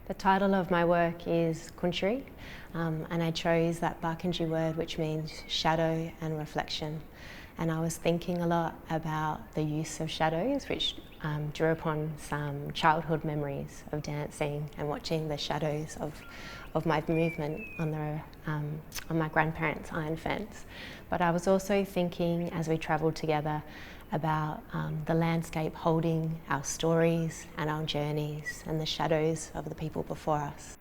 The title of my work is Country, and I chose that Barkindji word which means shadow and reflection. And I was thinking a lot about the use of shadows, which drew upon some childhood memories of dancing and watching the shadows of my movement on my grandparents' iron fence. But I was also thinking, as we travelled together, about the landscape holding our stories and our journeys and the shadows of the people before us.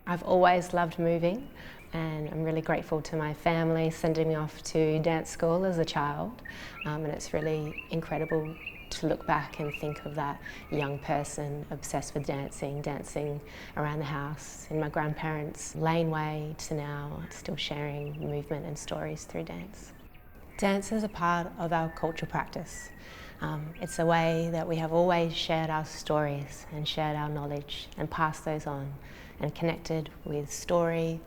I've always loved moving, and I'm really grateful to my family sending me off to dance school as a child, and it's really incredible to look back and think of that young person obsessed with dancing around the house in my grandparents' laneway to now still sharing movement and stories through dance. Dance is a part of our cultural practice. It's a way that we have always shared our stories and shared our knowledge and passed those on and connected with story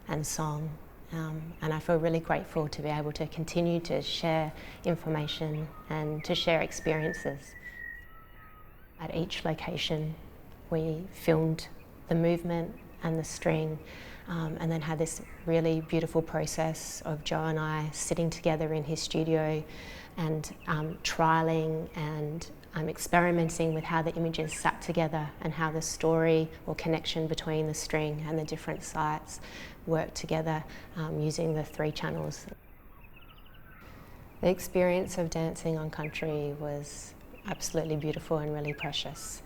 and song. And I feel really grateful to be able to continue to share information and to share experiences. At each location, we filmed the movement and the string, and then had this really beautiful process of Joe and I sitting together in his studio and trialling and experimenting with how the images sat together and how the story or connection between the string and the different sites worked together using the 3 channels. The experience of dancing on country was absolutely beautiful and really precious.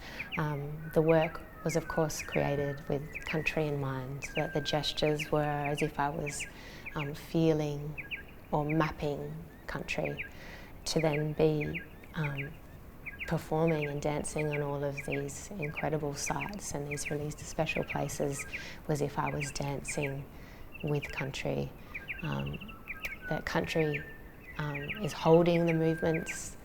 The work was of course created with country in mind, that the gestures were as if I was feeling or mapping country, to then be performing and dancing on all of these incredible sites and these really special places was if I was dancing with country. That country is holding the movements,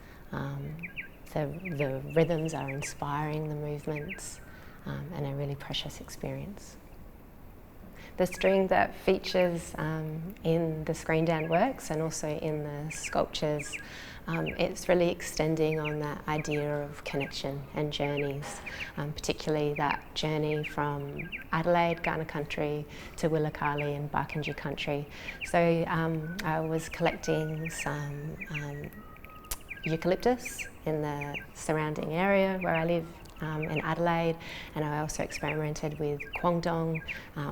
the rhythms are inspiring the movements, and a really precious experience. The string that features in the screen dance works and also in the sculptures, it's really extending on that idea of connection and journeys, particularly that journey from Adelaide, Kaurna country to Willakali and Barkindji country. So I was collecting some eucalyptus in the surrounding area where I live in Adelaide, and I also experimented with quangdong,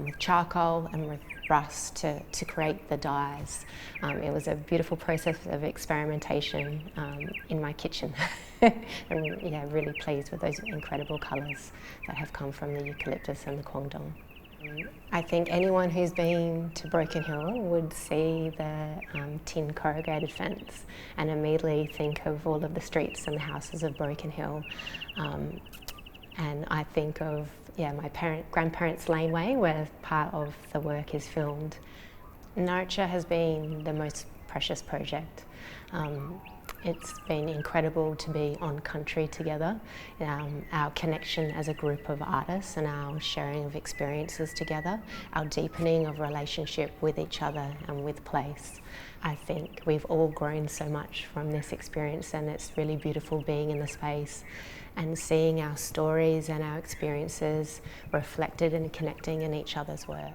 with charcoal and with rust to create the dyes. It was a beautiful process of experimentation in my kitchen. And yeah, really pleased with those incredible colours that have come from the eucalyptus and the quangdong. I think anyone who's been to Broken Hill would see the tin corrugated fence and immediately think of all of the streets and the houses of Broken Hill. And I think of my grandparents' laneway where part of the work is filmed. Ngaratya has been the most precious project. It's been incredible to be on country together, our connection as a group of artists and our sharing of experiences together, our deepening of relationship with each other and with place. I think we've all grown so much from this experience, and it's really beautiful being in the space and seeing our stories and our experiences reflected and connecting in each other's work.